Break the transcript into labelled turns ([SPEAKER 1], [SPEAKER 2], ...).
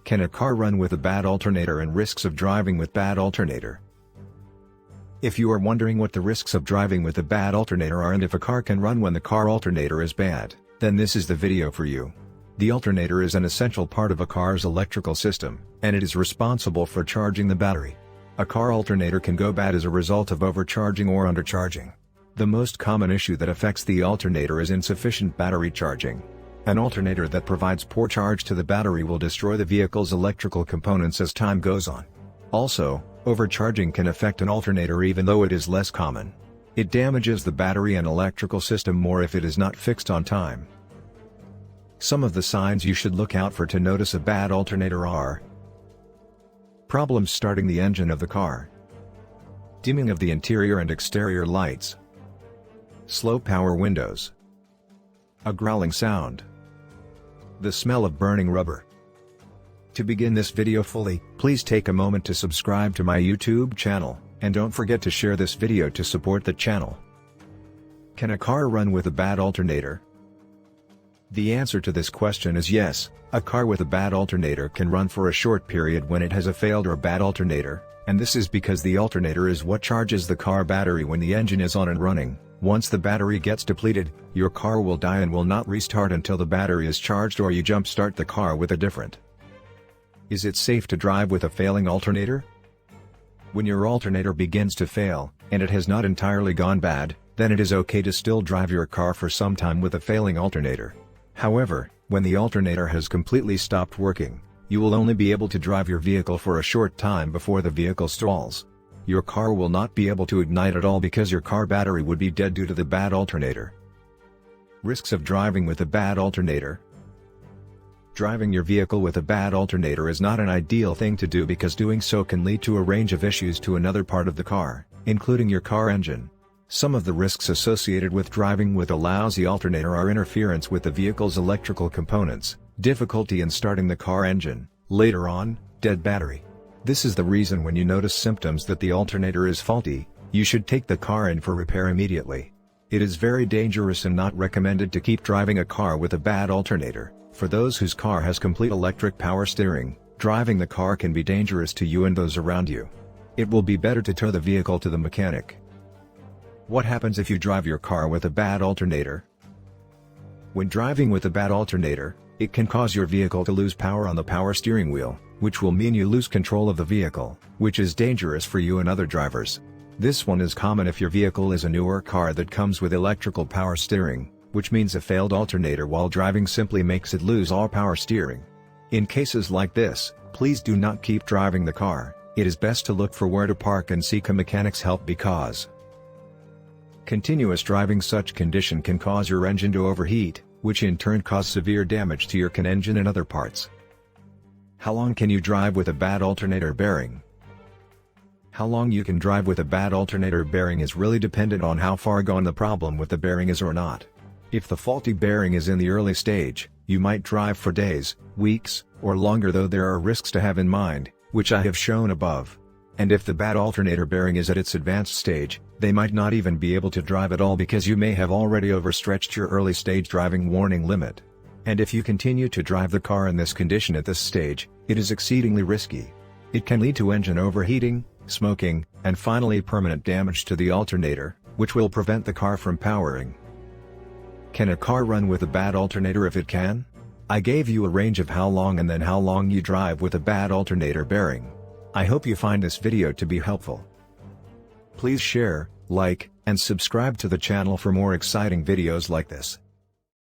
[SPEAKER 1] Can a car run with a bad alternator and risks of driving with bad alternator? If you are wondering what the risks of driving with a bad alternator are and if a car can run when the car alternator is bad, then this is the video for you. The alternator is an essential part of a car's electrical system, and it is responsible for charging the battery. A car alternator can go bad as a result of overcharging or undercharging. The most common issue that affects the alternator is insufficient battery charging. An alternator that provides poor charge to the battery will destroy the vehicle's electrical components as time goes on. Also, overcharging can affect an alternator even though it is less common. It damages the battery and electrical system more if it is not fixed on time. Some of the signs you should look out for to notice a bad alternator are: problems starting the engine of the car, dimming of the interior and exterior lights, slow power windows, a growling sound, the smell of burning rubber. To begin this video fully, please take a moment to subscribe to my YouTube channel, and don't forget to share this video to support the channel. Can a car run with a bad alternator? The answer to this question is yes. A car with a bad alternator can run for a short period when it has a failed or bad alternator, and this is because the alternator is what charges the car battery when the engine is on and running. Once the battery gets depleted, your car will die and will not restart until the battery is charged or you jump-start the car with a different. Is it safe to drive with a failing alternator? When your alternator begins to fail, and it has not entirely gone bad, then it is okay to still drive your car for some time with a failing alternator. However, when the alternator has completely stopped working, you will only be able to drive your vehicle for a short time before the vehicle stalls. Your car will not be able to ignite at all because your car battery would be dead due to the bad alternator. Risks of driving with a bad alternator. Driving your vehicle with a bad alternator is not an ideal thing to do because doing so can lead to a range of issues to another part of the car, including your car engine. Some of the risks associated with driving with a lousy alternator are interference with the vehicle's electrical components, difficulty in starting the car engine, later on, dead battery. This is the reason when you notice symptoms that the alternator is faulty, you should take the car in for repair immediately. It is very dangerous and not recommended to keep driving a car with a bad alternator. For those whose car has complete electric power steering, driving the car can be dangerous to you and those around you. It will be better to tow the vehicle to the mechanic. What happens if you drive your car with a bad alternator? When driving with a bad alternator, it can cause your vehicle to lose power on the power steering wheel, which will mean you lose control of the vehicle, which is dangerous for you and other drivers. This one is common if your vehicle is a newer car that comes with electrical power steering, which means a failed alternator while driving simply makes it lose all power steering. In cases like this, please do not keep driving the car. It is best to look for where to park and seek a mechanic's help because continuous driving such condition can cause your engine to overheat, which in turn cause severe damage to your engine and other parts. How long can you drive with a bad alternator bearing? How long you can drive with a bad alternator bearing is really dependent on how far gone the problem with the bearing is or not. If the faulty bearing is in the early stage, you might drive for days, weeks, or longer, though there are risks to have in mind, which I have shown above. And if the bad alternator bearing is at its advanced stage, they might not even be able to drive at all because you may have already overstretched your early stage driving warning limit. And if you continue to drive the car in this condition at this stage, it is exceedingly risky. It can lead to engine overheating, smoking, and finally permanent damage to the alternator, which will prevent the car from powering. Can a car run with a bad alternator if it can? I gave you a range of how long and then how long you drive with a bad alternator bearing. I hope you find this video to be helpful. Please share, like, and subscribe to the channel for more exciting videos like this.